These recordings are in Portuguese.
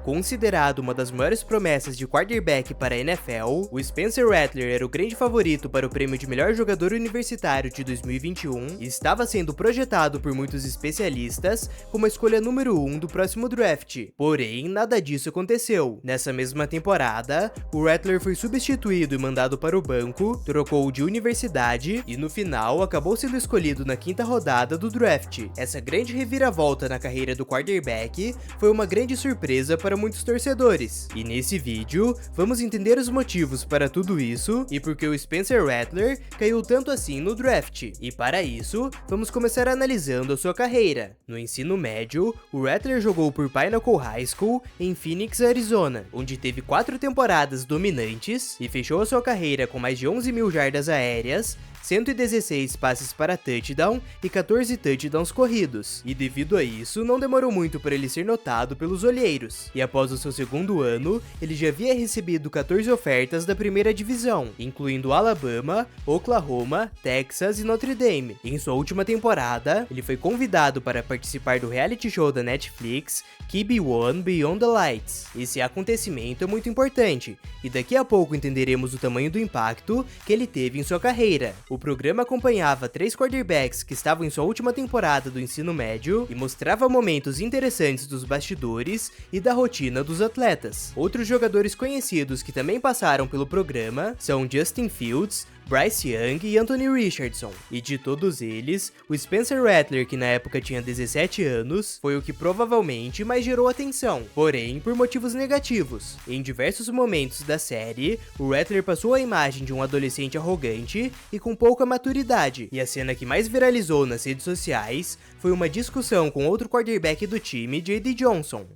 Considerado uma das maiores promessas de quarterback para a NFL, o Spencer Rattler era o grande favorito para o prêmio de melhor jogador universitário de 2021 e estava sendo projetado por muitos especialistas como a escolha número 1 do próximo draft. Porém, nada disso aconteceu. Nessa mesma temporada, o Rattler foi substituído e mandado para o banco, trocou de universidade e no final acabou sendo escolhido na 5ª rodada do draft. Essa grande reviravolta na carreira do quarterback foi uma grande surpresa para muitos torcedores. E nesse vídeo, vamos entender os motivos para tudo isso e por que o Spencer Rattler caiu tanto assim no draft. E para isso, vamos começar analisando a sua carreira. No ensino médio, o Rattler jogou por Pinnacle High School em Phoenix, Arizona, onde teve 4 temporadas dominantes e fechou a sua carreira com mais de 11.000 jardas aéreas, 116 passes para touchdown e 14 touchdowns corridos. E devido a isso, não demorou muito para ele ser notado pelos olheiros. E após o seu segundo ano, ele já havia recebido 14 ofertas da primeira divisão, incluindo Alabama, Oklahoma, Texas e Notre Dame. Em sua última temporada, ele foi convidado para participar do reality show da Netflix, QB1 Beyond the Lights. Esse acontecimento é muito importante, e daqui a pouco entenderemos o tamanho do impacto que ele teve em sua carreira. O programa acompanhava 3 quarterbacks que estavam em sua última temporada do ensino médio e mostrava momentos interessantes dos bastidores e da rotina dos atletas. Outros jogadores conhecidos que também passaram pelo programa são Justin Fields, Bryce Young e Anthony Richardson. E de todos eles, o Spencer Rattler, que na época tinha 17 anos, foi o que provavelmente mais gerou atenção, porém por motivos negativos. Em diversos momentos da série, o Rattler passou a imagem de um adolescente arrogante e com pouca maturidade, e a cena que mais viralizou nas redes sociais foi uma discussão com outro quarterback do time, J.D. Johnson.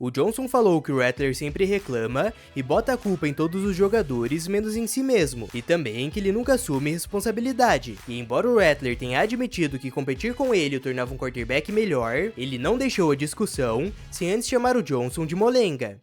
O Johnson falou que o Rattler sempre reclama e bota a culpa em todos os jogadores menos em si mesmo, e também que ele nunca assume responsabilidade. E embora o Rattler tenha admitido que competir com ele o tornava um quarterback melhor, ele não deixou a discussão sem antes chamar o Johnson de molenga.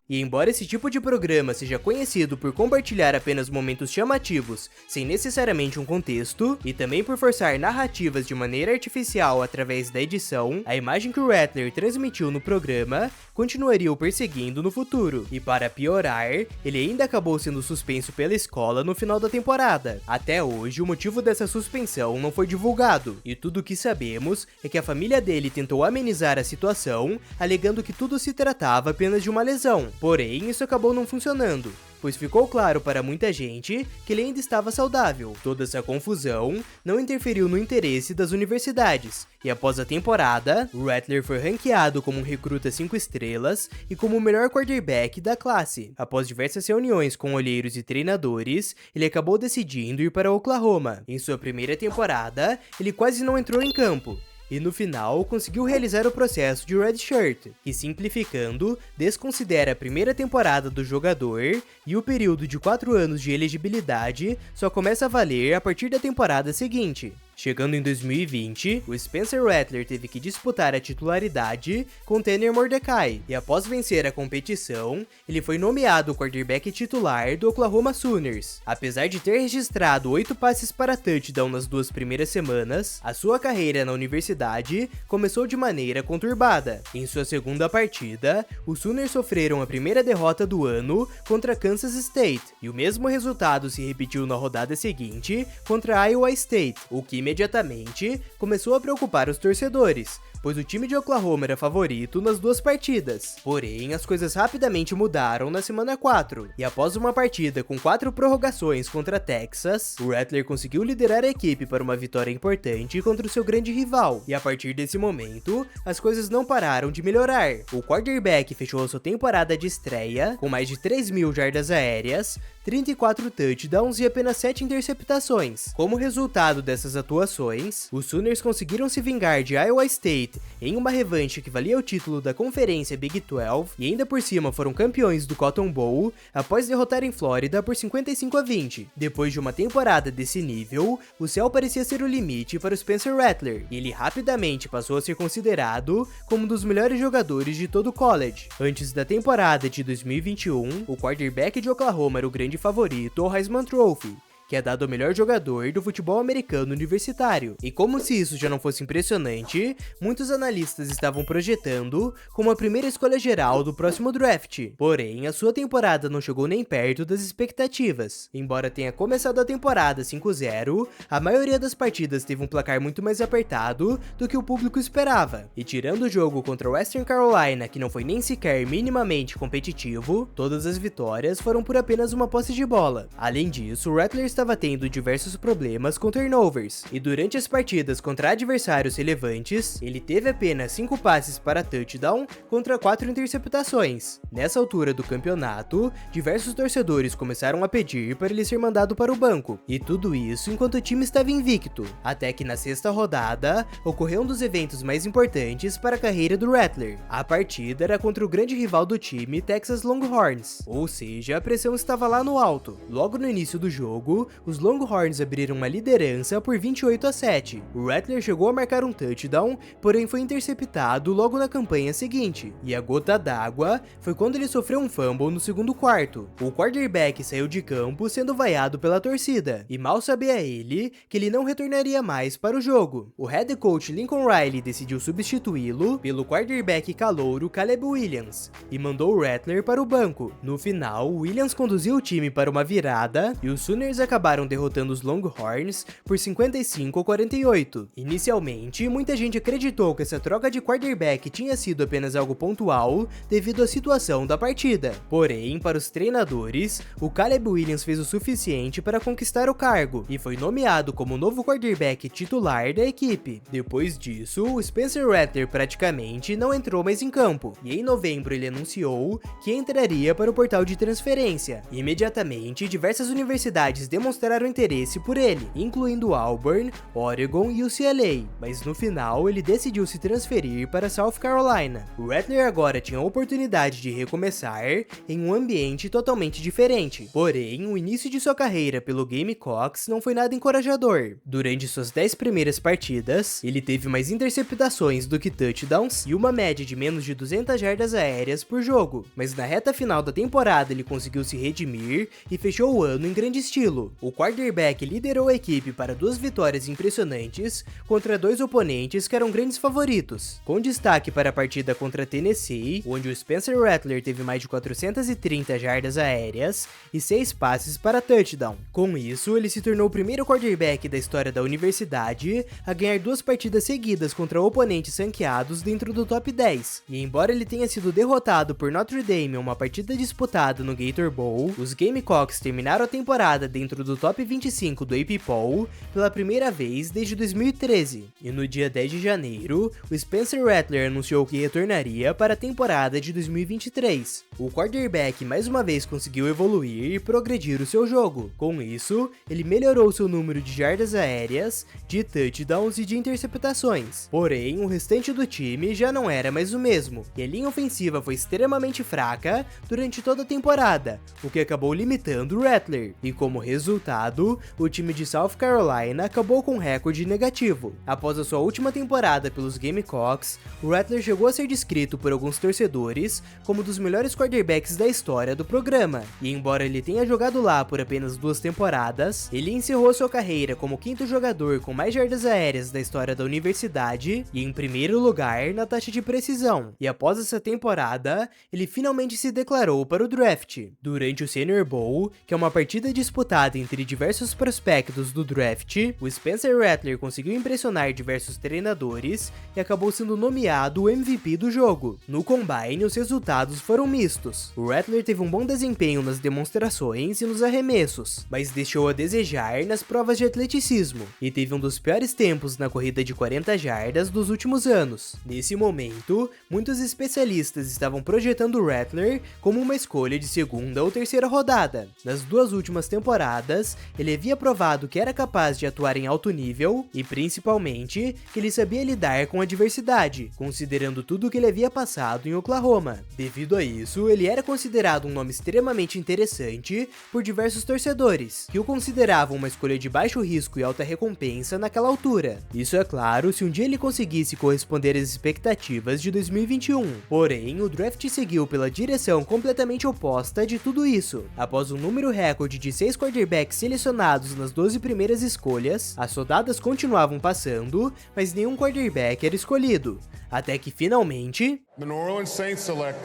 E embora esse tipo de programa seja conhecido por compartilhar apenas momentos chamativos, sem necessariamente um contexto, e também por forçar narrativas de maneira artificial através da edição, a imagem que o Rattler transmitiu no programa continuaria o perseguindo no futuro. E para piorar, ele ainda acabou sendo suspenso pela escola no final da temporada. Até hoje, o motivo dessa suspensão não foi divulgado, e tudo o que sabemos é que a família dele tentou amenizar a situação, alegando que tudo se tratava apenas de uma lesão. Porém, isso acabou não funcionando, pois ficou claro para muita gente que ele ainda estava saudável. Toda essa confusão não interferiu no interesse das universidades, e após a temporada, o Rattler foi ranqueado como um recruta 5 estrelas e como o melhor quarterback da classe. Após diversas reuniões com olheiros e treinadores, ele acabou decidindo ir para Oklahoma. Em sua primeira temporada, ele quase não entrou em campo, e no final conseguiu realizar o processo de redshirt, que simplificando, desconsidera a primeira temporada do jogador e o período de 4 anos de elegibilidade só começa a valer a partir da temporada seguinte. Chegando em 2020, o Spencer Rattler teve que disputar a titularidade com Tanner Mordecai, e após vencer a competição, ele foi nomeado o quarterback titular do Oklahoma Sooners. Apesar de ter registrado 8 passes para touchdown nas 2 primeiras semanas, a sua carreira na universidade começou de maneira conturbada. Em sua segunda partida, os Sooners sofreram a primeira derrota do ano contra Kansas State, e o mesmo resultado se repetiu na rodada seguinte contra Iowa State, o que imediatamente começou a preocupar os torcedores, pois o time de Oklahoma era favorito nas 2 partidas. Porém, as coisas rapidamente mudaram na semana 4, e após uma partida com 4 prorrogações contra Texas, o Rattler conseguiu liderar a equipe para uma vitória importante contra o seu grande rival, e a partir desse momento, as coisas não pararam de melhorar. O quarterback fechou a sua temporada de estreia com mais de 3.000 jardas aéreas, 34 touchdowns e apenas 7 interceptações. Como resultado dessas atuações, os Sooners conseguiram se vingar de Iowa State em uma revanche que valia o título da conferência Big 12 e ainda por cima foram campeões do Cotton Bowl após derrotarem Flórida por 55-20. Depois de uma temporada desse nível, o céu parecia ser o limite para o Spencer Rattler, e ele rapidamente passou a ser considerado como um dos melhores jogadores de todo o college. Antes da temporada de 2021, o quarterback de Oklahoma era o grande favorito ao Heisman Trophy, que é dado ao melhor jogador do futebol americano universitário. E como se isso já não fosse impressionante, muitos analistas estavam projetando como a primeira escolha geral do próximo draft. Porém, a sua temporada não chegou nem perto das expectativas. Embora tenha começado a temporada 5-0, a maioria das partidas teve um placar muito mais apertado do que o público esperava. E tirando o jogo contra Western Carolina, que não foi nem sequer minimamente competitivo, todas as vitórias foram por apenas uma posse de bola. Além disso, o Rattler estava tendo diversos problemas com turnovers, e durante as partidas contra adversários relevantes, ele teve apenas 5 passes para touchdown contra 4 interceptações. Nessa altura do campeonato, diversos torcedores começaram a pedir para ele ser mandado para o banco, e tudo isso enquanto o time estava invicto, até que na sexta rodada, ocorreu um dos eventos mais importantes para a carreira do Rattler. A partida era contra o grande rival do time, Texas Longhorns, ou seja, a pressão estava lá no alto. Logo no início do jogo, os Longhorns abriram uma liderança por 28-7. O Rattler chegou a marcar um touchdown, porém foi interceptado logo na campanha seguinte, e a gota d'água foi quando ele sofreu um fumble no segundo quarto. O quarterback saiu de campo sendo vaiado pela torcida, e mal sabia ele que ele não retornaria mais para o jogo. O head coach Lincoln Riley decidiu substituí-lo pelo quarterback calouro Caleb Williams, e mandou o Rattler para o banco. No final, Williams conduziu o time para uma virada, e os Sooners acabaram derrotando os Longhorns por 55-48. Inicialmente, muita gente acreditou que essa troca de quarterback tinha sido apenas algo pontual devido à situação da partida. Porém, para os treinadores, o Caleb Williams fez o suficiente para conquistar o cargo, e foi nomeado como o novo quarterback titular da equipe. Depois disso, o Spencer Rattler praticamente não entrou mais em campo, e em novembro ele anunciou que entraria para o portal de transferência. Imediatamente, diversas universidades demonstraram interesse por ele, incluindo Auburn, Oregon e UCLA, mas no final ele decidiu se transferir para South Carolina. O Rattler agora tinha a oportunidade de recomeçar em um ambiente totalmente diferente, porém o início de sua carreira pelo Gamecocks não foi nada encorajador. Durante suas 10 primeiras partidas, ele teve mais interceptações do que touchdowns e uma média de menos de 200 jardas aéreas por jogo, mas na reta final da temporada ele conseguiu se redimir e fechou o ano em grande estilo. O quarterback liderou a equipe para 2 vitórias impressionantes contra 2 oponentes que eram grandes favoritos, com destaque para a partida contra Tennessee, onde o Spencer Rattler teve mais de 430 jardas aéreas e 6 passes para touchdown. Com isso, ele se tornou o primeiro quarterback da história da universidade a ganhar 2 partidas seguidas contra oponentes ranqueados dentro do top 10. E embora ele tenha sido derrotado por Notre Dame em uma partida disputada no Gator Bowl, os Gamecocks terminaram a temporada dentro do top 25 do AP Poll pela primeira vez desde 2013. E no dia 10 de janeiro, o Spencer Rattler anunciou que retornaria para a temporada de 2023. O quarterback mais uma vez conseguiu evoluir e progredir o seu jogo. Com isso, ele melhorou seu número de jardas aéreas, de touchdowns e de interceptações. Porém, o restante do time já não era mais o mesmo, e a linha ofensiva foi extremamente fraca durante toda a temporada, o que acabou limitando o Rattler, e como resultado, o time de South Carolina acabou com um recorde negativo. Após a sua última temporada pelos Gamecocks, o Rattler chegou a ser descrito por alguns torcedores como um dos melhores quarterbacks da história do programa, e embora ele tenha jogado lá por apenas 2 temporadas, ele encerrou sua carreira como o 5º jogador com mais jardas aéreas da história da universidade e em primeiro lugar na taxa de precisão, e após essa temporada, ele finalmente se declarou para o draft. Durante o Senior Bowl, que é uma partida disputada entre diversos prospectos do draft, o Spencer Rattler conseguiu impressionar diversos treinadores e acabou sendo nomeado o MVP do jogo. No Combine, os resultados foram mistos. O Rattler teve um bom desempenho nas demonstrações e nos arremessos, mas deixou a desejar nas provas de atleticismo, e teve um dos piores tempos na corrida de 40 jardas dos últimos anos. Nesse momento, muitos especialistas estavam projetando o Rattler como uma escolha de segunda ou terceira rodada. Nas 2 últimas temporadas, ele havia provado que era capaz de atuar em alto nível e, principalmente, que ele sabia lidar com a adversidade, considerando tudo o que ele havia passado em Oklahoma. Devido a isso, ele era considerado um nome extremamente interessante por diversos torcedores, que o consideravam uma escolha de baixo risco e alta recompensa naquela altura. Isso é claro se um dia ele conseguisse corresponder às expectativas de 2021. Porém, o draft seguiu pela direção completamente oposta de tudo isso. Após um número recorde de 6 quarterbacks quarterbacks selecionados nas 12 primeiras escolhas, as rodadas continuavam passando, mas nenhum quarterback era escolhido. Até que finalmente... The New Orleans Saints select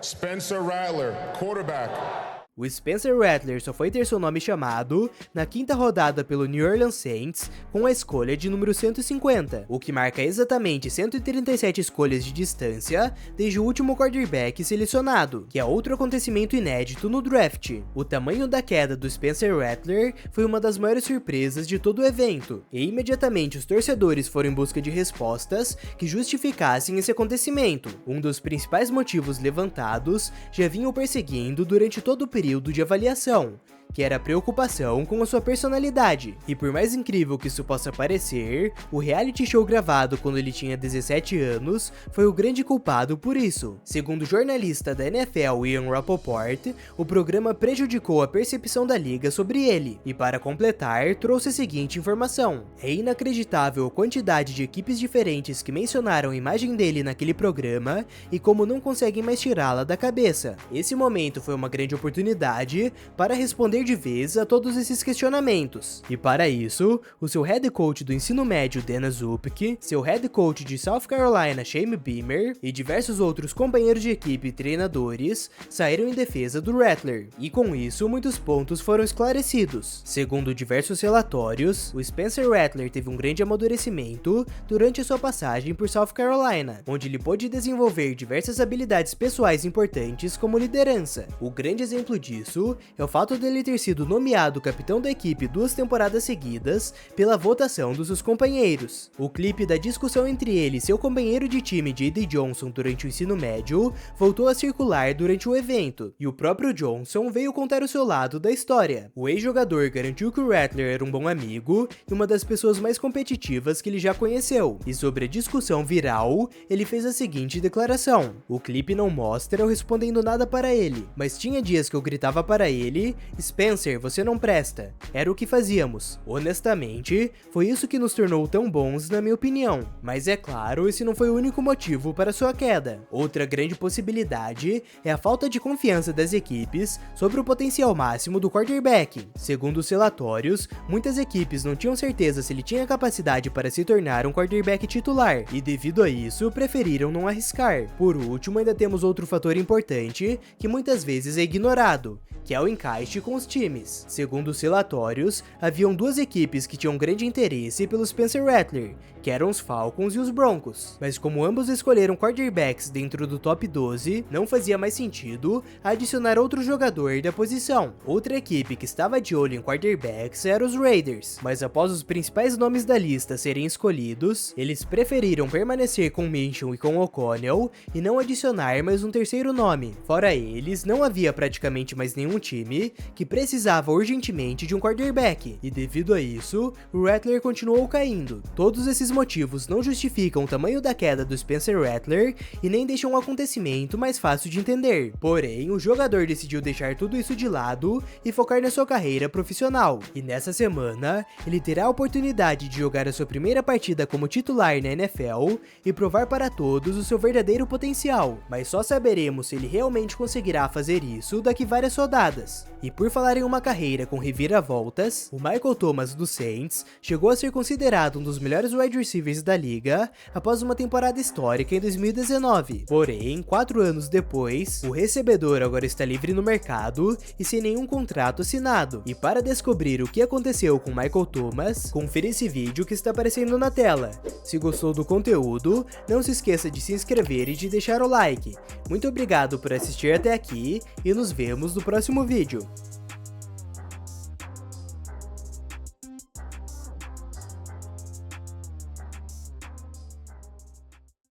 Spencer Rattler, quarterback. O Spencer Rattler só foi ter seu nome chamado na 5ª rodada pelo New Orleans Saints com a escolha de número 150, o que marca exatamente 137 escolhas de distância desde o último quarterback selecionado, que é outro acontecimento inédito no draft. O tamanho da queda do Spencer Rattler foi uma das maiores surpresas de todo o evento, e imediatamente os torcedores foram em busca de respostas que justificassem esse acontecimento. Um dos principais motivos levantados já vinham perseguindo durante todo o período de avaliação, que era a preocupação com a sua personalidade. E por mais incrível que isso possa parecer, o reality show gravado quando ele tinha 17 anos foi o grande culpado por isso. Segundo o jornalista da NFL Ian Rapoport, o programa prejudicou a percepção da liga sobre ele, e para completar, trouxe a seguinte informação: é inacreditável a quantidade de equipes diferentes que mencionaram a imagem dele naquele programa e como não conseguem mais tirá-la da cabeça. Esse momento foi uma grande oportunidade para responder de vez a todos esses questionamentos. E para isso, o seu head coach do ensino médio, Dana Zupke, seu head coach de South Carolina, Shane Beamer, e diversos outros companheiros de equipe e treinadores saíram em defesa do Rattler, e com isso muitos pontos foram esclarecidos. Segundo diversos relatórios, o Spencer Rattler teve um grande amadurecimento durante a sua passagem por South Carolina, onde ele pôde desenvolver diversas habilidades pessoais importantes como liderança. O grande exemplo disso é o fato dele ter sido nomeado capitão da equipe 2 temporadas seguidas pela votação dos seus companheiros. O clipe da discussão entre ele e seu companheiro de time J.D. Johnson durante o ensino médio voltou a circular durante o evento, e o próprio Johnson veio contar o seu lado da história. O ex-jogador garantiu que o Rattler era um bom amigo e uma das pessoas mais competitivas que ele já conheceu, e sobre a discussão viral, ele fez a seguinte declaração: o clipe não mostra eu respondendo nada para ele, mas tinha dias que eu gritava para ele: Spencer, você não presta. Era o que fazíamos. Honestamente, foi isso que nos tornou tão bons, na minha opinião. Mas é claro, esse não foi o único motivo para sua queda. Outra grande possibilidade é a falta de confiança das equipes sobre o potencial máximo do quarterback. Segundo os relatórios, muitas equipes não tinham certeza se ele tinha capacidade para se tornar um quarterback titular, e devido a isso, preferiram não arriscar. Por último, ainda temos outro fator importante que muitas vezes é ignorado, que é o encaixe com os times. Segundo os relatórios, haviam 2 equipes que tinham grande interesse pelo Spencer Rattler, que eram os Falcons e os Broncos. Mas como ambos escolheram quarterbacks dentro do top 12, não fazia mais sentido adicionar outro jogador da posição. Outra equipe que estava de olho em quarterbacks era os Raiders, mas após os principais nomes da lista serem escolhidos, eles preferiram permanecer com Minshew e com O'Connell e não adicionar mais um terceiro nome. Fora eles, não havia praticamente mais nenhum time que precisava urgentemente de um quarterback, e devido a isso, o Rattler continuou caindo. Todos esses motivos não justificam o tamanho da queda do Spencer Rattler e nem deixam o acontecimento mais fácil de entender. Porém, o jogador decidiu deixar tudo isso de lado e focar na sua carreira profissional. E nessa semana, ele terá a oportunidade de jogar a sua primeira partida como titular na NFL e provar para todos o seu verdadeiro potencial. Mas só saberemos se ele realmente conseguirá fazer isso daqui várias rodadas. E por falar em uma carreira com reviravoltas, o Michael Thomas do Saints chegou a ser considerado um dos melhores wide receivers da liga após uma temporada histórica em 2019. Porém, 4 anos depois, o recebedor agora está livre no mercado e sem nenhum contrato assinado. E para descobrir o que aconteceu com Michael Thomas, confira esse vídeo que está aparecendo na tela. Se gostou do conteúdo, não se esqueça de se inscrever e de deixar o like. Muito obrigado por assistir até aqui e nos vemos no próximo vídeo.